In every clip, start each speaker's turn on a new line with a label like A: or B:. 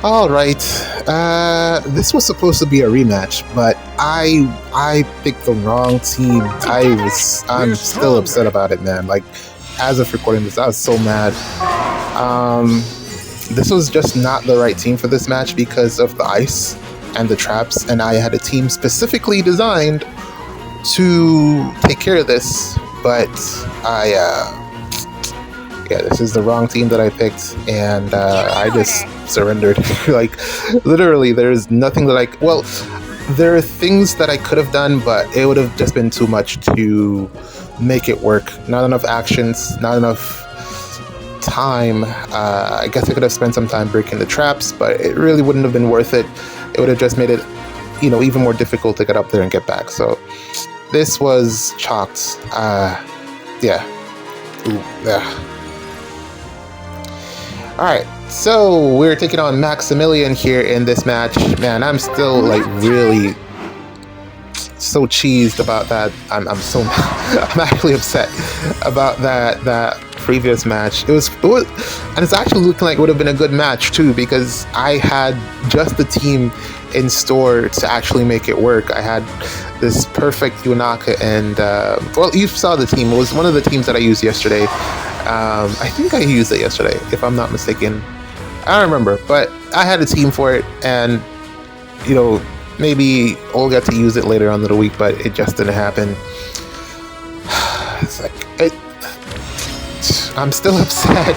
A: All right. This was supposed to be a rematch, but I picked the wrong team. I'm still upset about it, man. Like, as of recording this, I was so mad. This was just not the right team for this match because of the ice and the traps, and I had a team specifically designed to take care of this, but this is the wrong team that I picked, and I just surrendered. Like, literally, there's nothing that well, there are things that I could have done, but it would have just been too much to make it work. Not enough actions, not enough time. I guess I could have spent some time breaking the traps, but it really wouldn't have been worth it. It would have just made it, even more difficult to get up there and get back. So this was chalked. Yeah. Ooh, yeah. Alright, so we're taking on Maximilian here in this match. Man, I'm still like really so cheesed about that. I'm so I'm actually upset about that previous match. It was and it's actually looking like it would have been a good match too, because I had just the team in store to actually make it work. I had this perfect Yunaka, and well, you saw the team. It was one of the teams that I used yesterday. I think I used it yesterday, if I'm not mistaken. I don't remember, but I had a team for it, and maybe we'll get to use it later on in the week, but it just didn't happen. It's like I'm still upset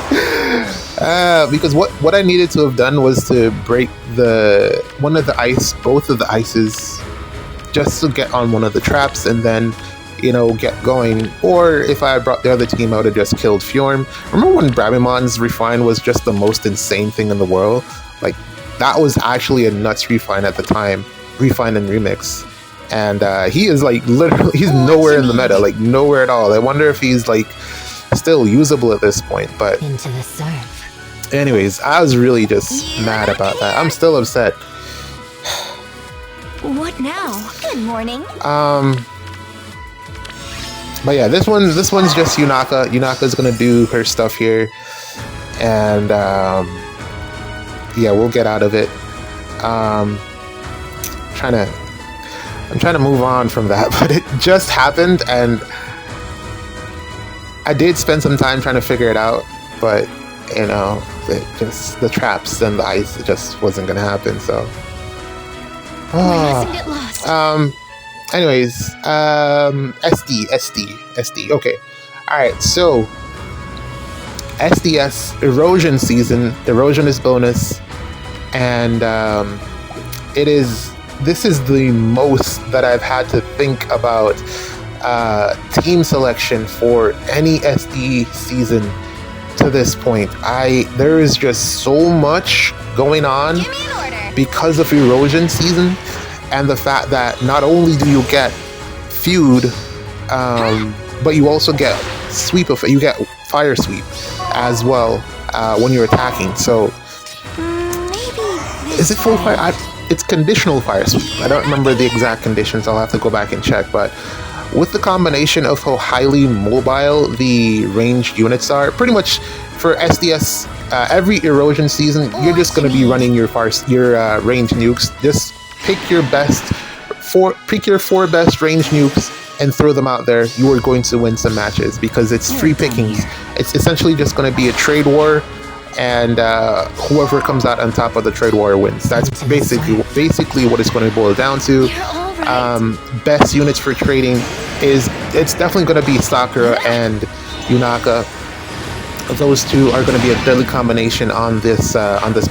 A: because what I needed to have done was to break both of the ices, just to get on one of the traps and then get going. Or if I brought the other team, I would have just killed Fjorm. Remember when Bravimon's refine was just the most insane thing in the world? Like, that was actually a nuts refine at the time, refine and remix. And he is like literally, he's nowhere in the meta, like nowhere at all. I wonder if he's like still usable at this point. But
B: into the surf.
A: Anyways, I was really just mad about that. I'm still upset.
B: What now? Good morning.
A: But yeah, this one's just Yunaka. Yunaka's gonna do her stuff here, and yeah, we'll get out of it. I'm trying to move on from that, but it just happened, and I did spend some time trying to figure it out, but the traps and the ice, it just wasn't gonna happen. So
B: Get lost.
A: Anyways, SD. Okay. Alright, so SDS erosion season. Erosion is bonus, and this is the most that I've had to think about team selection for any SD season to this point. There is just so much going on because of erosion season. And the fact that not only do you get feud, but you also get you get fire sweep as well when you're attacking. So is it full fire? It's conditional fire sweep. I don't remember the exact conditions. I'll have to go back and check. But with the combination of how highly mobile the ranged units are, pretty much for SDS, every erosion season, you're just going to be running your ranged nukes. Just pick your four best ranged nukes and throw them out there. You are going to win some matches because it's free pickings. It's essentially just going to be a trade war, and whoever comes out on top of the trade war wins. That's basically what it's going to boil down to. Best units for trading it's definitely going to be Sakura and Yunaka. Those two are going to be a deadly combination on this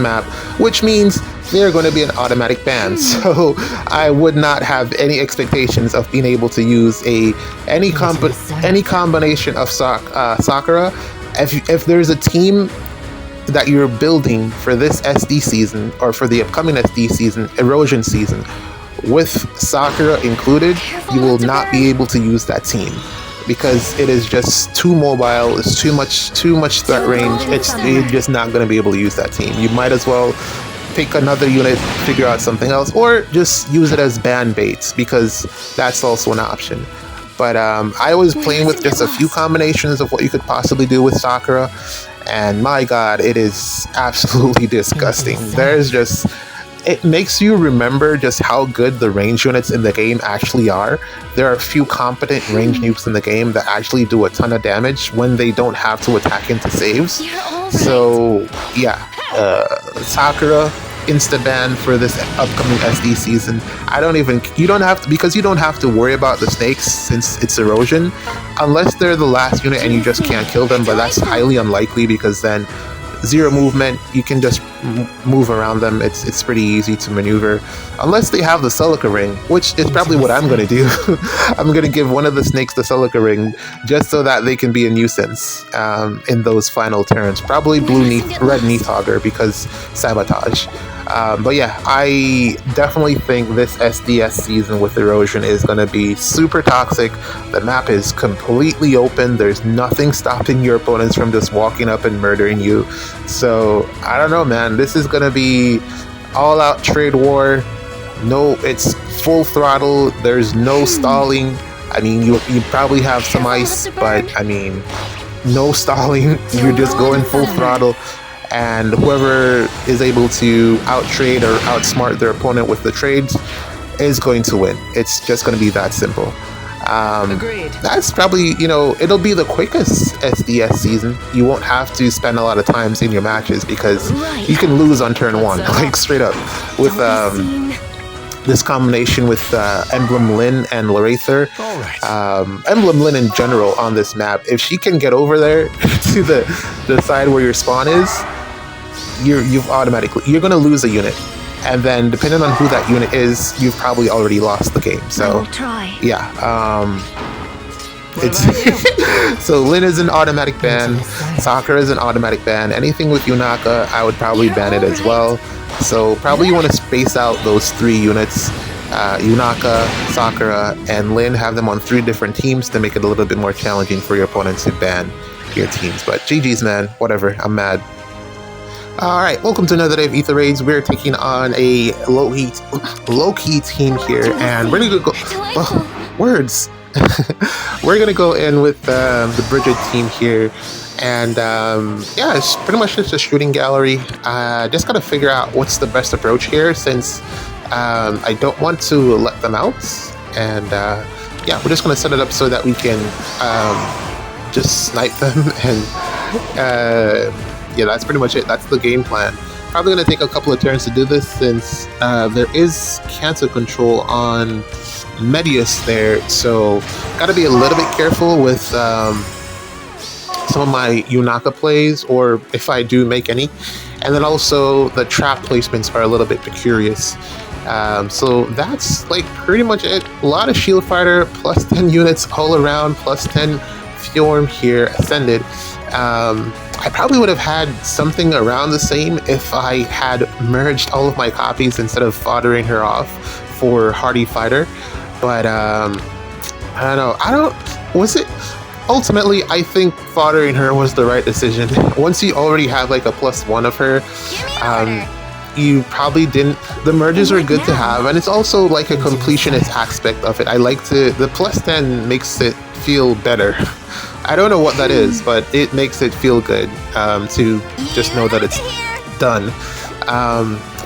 A: map, which means they're going to be an automatic ban. So I would not have any expectations of being able to use any combination of Sakura. If there's a team that you're building for this SD season or for the upcoming SD season, erosion season, with Sakura included, you will not be able to use that team, because it is just too mobile. It's too much threat range. You're just not going to be able to use that team. You might as well pick another unit, figure out something else, or just use it as ban baits, because that's also an option. But I was playing with just a few combinations of what you could possibly do with Sakura, and my god, it is absolutely disgusting. There's just, it makes you remember just how good the range units in the game actually are. There are a few competent range nukes in the game that actually do a ton of damage when they don't have to attack into saves. So yeah, Sakura insta ban for this upcoming SD season. You don't have to, because you don't have to worry about the snakes since it's erosion, unless they're the last unit and you just can't kill them, but that's highly unlikely because then zero movement, you can just move around them. It's pretty easy to maneuver, unless they have the Celica ring, which is probably what I'm going to do. I'm going to give one of the snakes the Celica ring just so that they can be a nuisance in those final turns. Probably red Neathauger because sabotage. But yeah, I definitely think this SDS season with erosion is going to be super toxic. The map is completely open. There's nothing stopping your opponents from just walking up and murdering you. So I don't know, man. This is going to be all out trade war. No, it's full throttle. There's no stalling. I mean, you probably have some ice, but I mean, no stalling. You're just going full throttle. And whoever is able to out-trade or outsmart their opponent with the trades is going to win. It's just going to be that simple.
C: Agreed.
A: That's probably, it'll be the quickest SDS season. You won't have to spend a lot of time in your matches because you can lose on turn one, like straight up. With this combination with Emblem Lyn and Ather. Emblem Lyn in general on this map, if she can get over there to the side where your spawn is, you're going to lose a unit, and then depending on who that unit is, you've probably already lost the game. So yeah, it's so Lyn is an automatic ban, Sakura is an automatic ban. Anything with Yunaka, I would probably ban it as well. So probably you want to space out those 3 units, Yunaka, Sakura, and Lyn. Have them on 3 different teams to make it a little bit more challenging for your opponents to ban your teams. But GG's, man. Whatever. I'm mad. Alright, welcome to another day of Ether Raids. We're taking on a low-key team here, and we're gonna go... words! We're gonna go in with the Bridget team here. And yeah, it's pretty much just a shooting gallery. Just gotta figure out what's the best approach here, since I don't want to let them out. And yeah, we're just gonna set it up so that we can just snipe them. And yeah, that's pretty much it. That's the game plan. Probably gonna take a couple of turns to do this, since there is cancel control on Medius there. So gotta be a little bit careful with some of my Yunaka plays, or if I do make any. And then also the trap placements are a little bit curious. So that's like pretty much it. A lot of shield fighter, plus 10 units all around, plus 10 Fjorm here, ascended. I probably would have had something around the same if I had merged all of my copies instead of foddering her off for Hardy Fighter. But I don't know. Ultimately, I think foddering her was the right decision. Once you already have like a +1 of her, you probably didn't. The merges are good to have, and it's also like a completionist aspect of it. I like to, the +10 makes it feel better. I don't know what that is, but it makes it feel good to just know that it's done.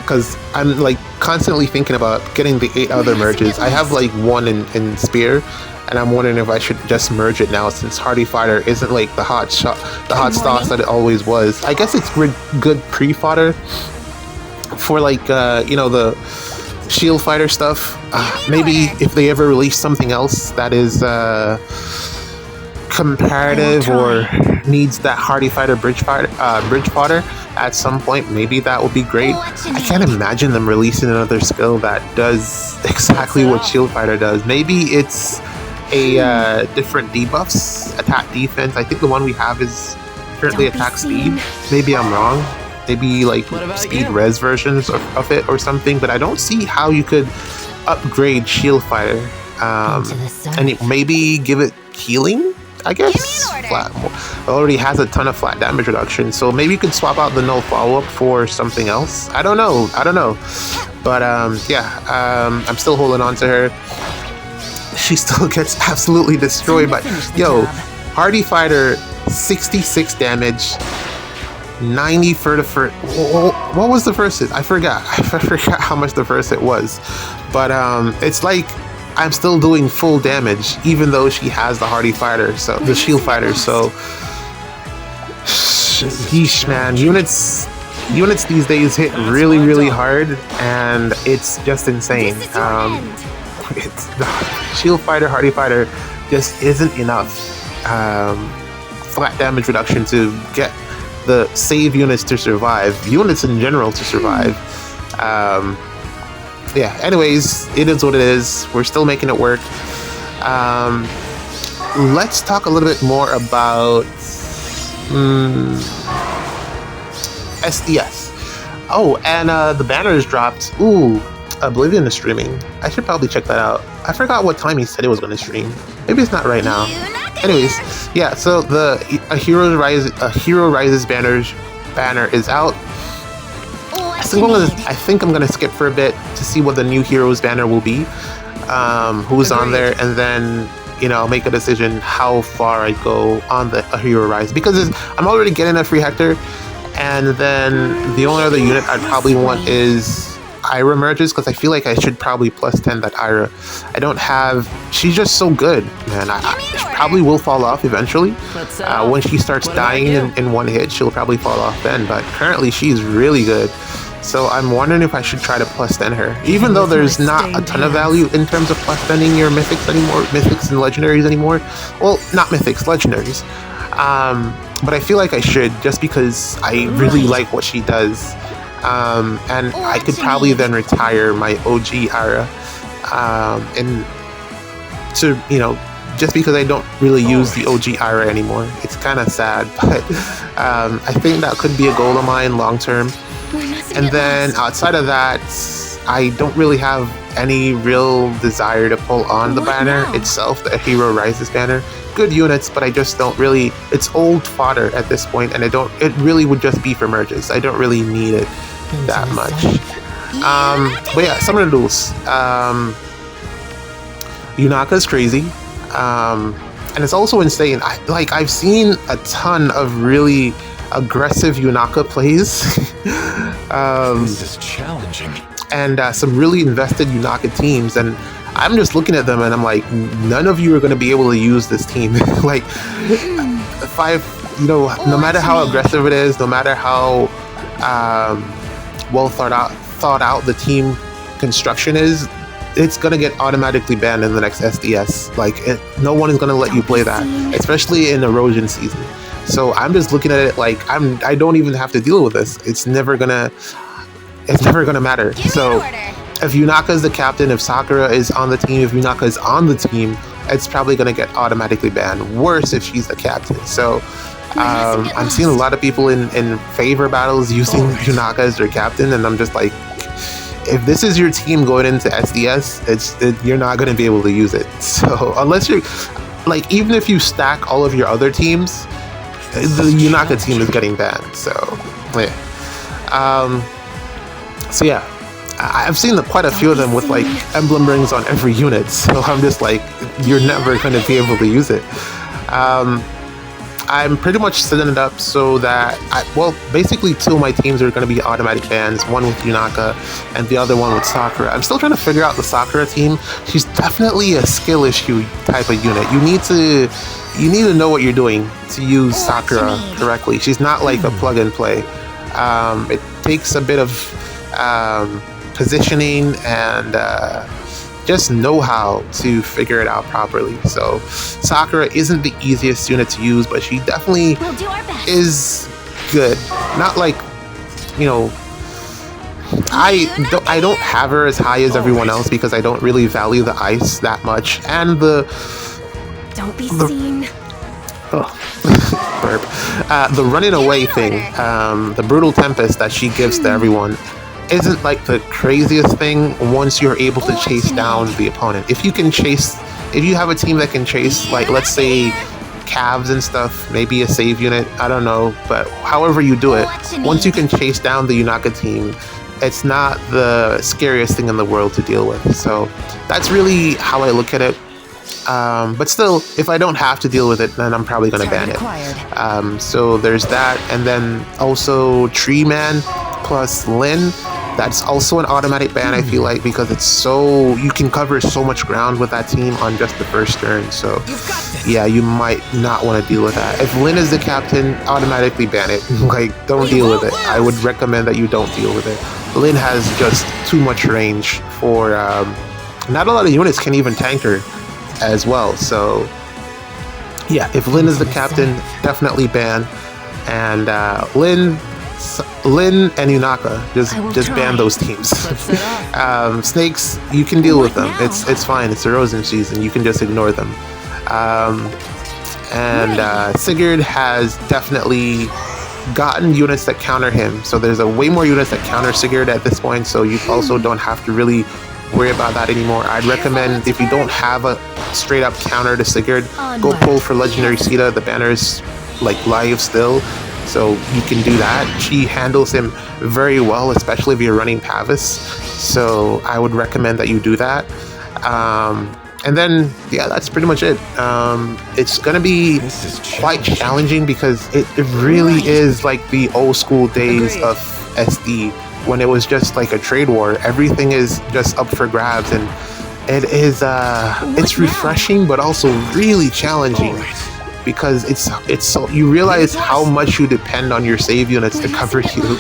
A: Because I'm like constantly thinking about getting the 8 other merges. I have like 1 in Spear, and I'm wondering if I should just merge it now, since Hardy Fighter isn't like the hot sauce that it always was. I guess it's good pre-fodder for like the shield fighter stuff. Maybe if they ever release something else that is comparative or needs that Hardy Fighter bridge fodder at some point, maybe that would be great. I can't imagine them releasing another skill that does exactly what shield fighter does. Maybe it's a different debuffs, attack defense. I think the one we have is currently attack speed. Maybe I'm wrong. Maybe like speed res versions of it or something, but I don't see how you could upgrade shield fighter and maybe give it healing, I guess. Flat, it already has a ton of flat damage reduction, so maybe you could swap out the null follow-up for something else. I don't know, but yeah, I'm still holding on to her. She still gets absolutely destroyed, but yo, Hardy Fighter, 66 damage, 90 for the first. What was the first hit? I forgot. I forgot how much the first hit was. But it's like I'm still doing full damage, even though she has the hardy fighter, so the shield fighter. So, yeesh, man, units these days hit really, really hard, and it's just insane. It's the shield fighter, hardy fighter, just isn't enough flat damage reduction to get the save units to survive, units in general to survive. Yeah, anyways, it is what it is. We're still making it work. Let's talk a little bit more about SDS. Oh, and the banners dropped. Ooh, Oblivion is streaming. I should probably check that out. I forgot what time he said he was going to stream. Maybe it's not right now. Anyways, yeah, so the A Hero Rises banner is out. I think I'm gonna skip for a bit to see what the new Heroes banner will be, who's on there, and then make a decision how far I go on the A Hero Rise, because I'm already getting a free Hector, and then the only other unit I'd probably want is Ira merges, because I feel like I should probably +10 that Ira. I don't have. She's just so good, man. She probably will fall off eventually. When she starts dying in one hit, she'll probably fall off then. But currently, she's really good. So I'm wondering if I should try to +10 her, even though there's not a ton of value in terms of +10ing your mythics anymore, mythics and legendaries anymore. Well, not mythics, legendaries. But I feel like I should, just because I really like what she does. And I could probably then retire my OG Ira, and to just because I don't really use the OG Ira anymore. It's kind of sad, but I think that could be a goal of mine long term. And then outside of that, I don't really have any real desire to pull on the banner itself, the Hero Rises banner. Good units, but I just don't really. It's old fodder at this point, and it really would just be for merges. I don't really need it that much. But yeah, some of the duels. Yunaka's crazy, and it's also insane. I've seen a ton of really aggressive Yunaka plays.
C: This is challenging.
A: And some really invested Yunaka teams, and I'm just looking at them and I'm like, none of you are going to be able to use this team. Like, no matter how aggressive it is, no matter how well thought out the team construction is, it's going to get automatically banned in the next SDS. No one is going to let you play that, especially in erosion season. So I'm just looking at it like I don't even have to deal with this. It's never gonna matter. So if Yunaka is the captain, if Sakura is on the team, if Yunaka is on the team, it's probably gonna get automatically banned. Worse if she's the captain. So I'm seeing a lot of people in favor battles using Yunaka as their captain, and I'm just like, if this is your team going into SDS, you're not gonna be able to use it. So unless you're even if you stack all of your other teams, the Yunaka team is getting banned. So yeah, I've seen quite a few of them with emblem rings on every unit. So I'm just like, you're never going to be able to use it. I'm pretty much setting it up so that basically two of my teams are going to be automatic bans. One with Yunaka and the other one with Sakura. I'm still trying to figure out the Sakura team. She's definitely a skill issue type of unit. You need to know what you're doing to use Sakura correctly. She's not like a plug and play. It takes a bit of positioning and just know-how to figure it out properly. So Sakura isn't the easiest unit to use, but she definitely is good. Not like, I don't have her as high as everyone else because I don't really value the ice that much, and don't be seen. Burp. The running away thing, the brutal tempest that she gives to everyone, isn't the craziest thing once you're able to chase down the opponent. If you have a team that can chase, let's say calves and stuff, maybe a save unit, I don't know, but however you do it, once you can chase down the Yunaka team, it's not the scariest thing in the world to deal with. So that's really how I look at it. But still, if I don't have to deal with it, then I'm probably going to ban it. So there's that. And then also Tree Man plus Lin. That's also an automatic ban, I feel like, because it's so... You can cover so much ground with that team on just the first turn. So, yeah, you might not want to deal with that. If Lin is the captain, automatically ban it. Like, don't deal with it. I would recommend that you don't deal with it. Lin has just too much range for... not a lot of units can even tank her as well. So, yeah, if Lin is the captain, definitely ban. And Lin and Yunaka, just ban those teams. Snakes, you can deal with them. It's fine. It's erosion season. You can just ignore them. Sigurd has definitely gotten units that counter him. So there's a way more units that counter Sigurd at this point. So you also don't have to really worry about that anymore. I'd recommend, if you don't have a straight up counter to Sigurd, go pull for Legendary Sita. The banner is like live still. So you can do that. She handles him very well, especially if you're running Pavis. So I would recommend that you do that. And then, yeah, that's pretty much it. It's going to be quite challenging because it really is like the old school days of SD when it was just like a trade war. Everything is just up for grabs, and it is it's refreshing but also really challenging. Because it's so, you realize how much you depend on your save units to cover you,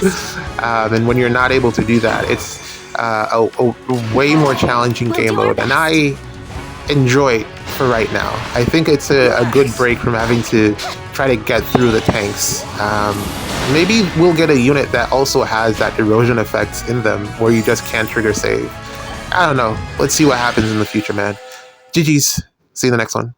A: and when you're not able to do that, it's a way more challenging game mode, and I enjoy it for right now. I think it's a good break from having to try to get through the tanks. Maybe we'll get a unit that also has that erosion effect in them, where you just can't trigger save. I don't know. Let's see what happens in the future, man. GG's. See you in the next one.